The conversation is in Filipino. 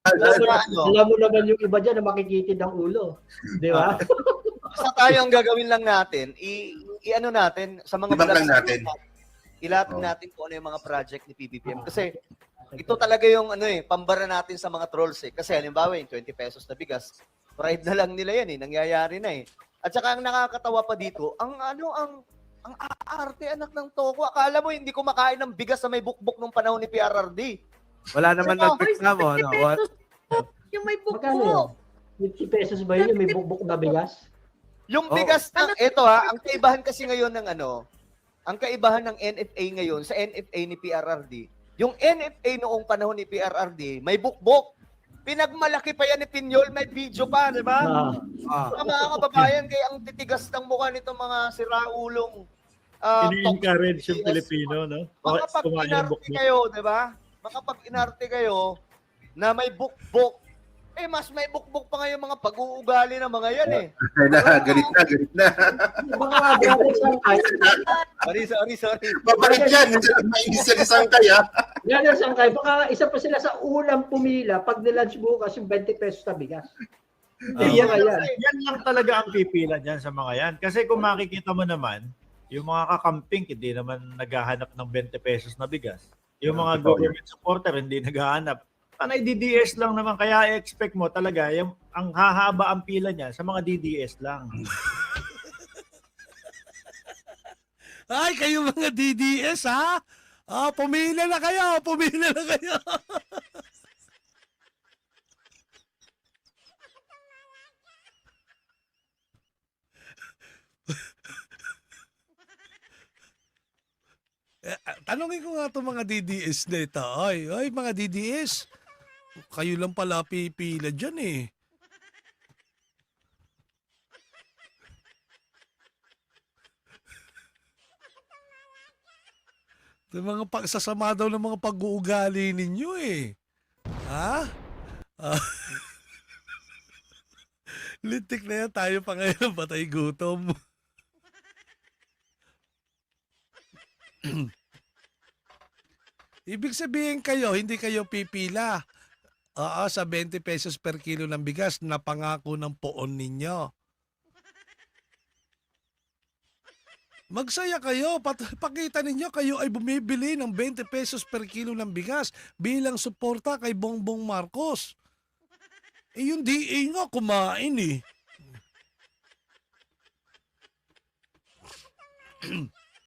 Alam mo naman yung iba dyan na makikitid ang ulo. Di ba? Basta tayo ang gagawin lang natin, i-ano natin sa mga Ibang lang natin. Ilapit natin kung ano yung mga project ni PBBM. Kasi ito talaga yung pambara natin sa mga trolls eh. Kasi halimbawa yung 20 pesos na bigas, pride na lang nila yan eh, nangyayari na eh. At saka ang nakakatawa pa dito, ang aarte anak ng toko. Akala mo hindi kumakain ng bigas na may bukbok nung panahon ni PRRD. Wala naman nagreklamo, no? What? Yung may Magkano bukbok. yun? 50 pesos ba yun? Yung may bukbok na bigas? Yung bigas na, ang kaibahan kasi ngayon ng ang kaibahan ng NFA ngayon sa NFA ni PRRD, yung NFA noong panahon ni PRRD, may bukbok. Pinagmalaki pa yan ni Pinyol, may video pa, di ba? Mga kababayan, kaya ang titigas ng mukha nitong mga siraulong ini-encourage yung Pilipino, no? Makapag-inarte kayo, di ba? Makapag-inarte kayo na may bukbok, mas may bukbok pa ngayon mga pag-uugali ng mga yan eh. Galit na. Baka Sorry. Babalik yan. Mainis yan isang kaya. Yan ang sangkay. Baka isa pa sila sa unang pumila pag nilunch bukas yung 20 pesos na bigas. Yan lang talaga ang pipila dyan sa mga yan. Kasi kung makikita mo naman, yung mga kakamping, hindi naman naghahanap ng 20 pesos na bigas. Yung mga government supporter, hindi naghahanap. Tanay DDS lang naman, kaya expect mo talaga yung ang hahaba ang pila niya sa mga DDS lang. Ay, kayo mga DDS ha? Pumila na kayo, Tanungin ko nga itong mga DDS na ito. Ay, mga DDS. Kayo lang pala pipila dyan eh. Ito mga pagsasama daw ng mga pag-uugali ninyo eh. Ha? Lintik na yan, tayo pa ngayon patay gutom. Ibig sabihin kayo, hindi kayo pipila. Sa 20 pesos per kilo ng bigas na pangako ng poon ninyo. Magsaya kayo, pakita ninyo kayo ay bumibili ng 20 pesos per kilo ng bigas bilang suporta kay Bongbong Marcos. Yung DA nga kumain eh.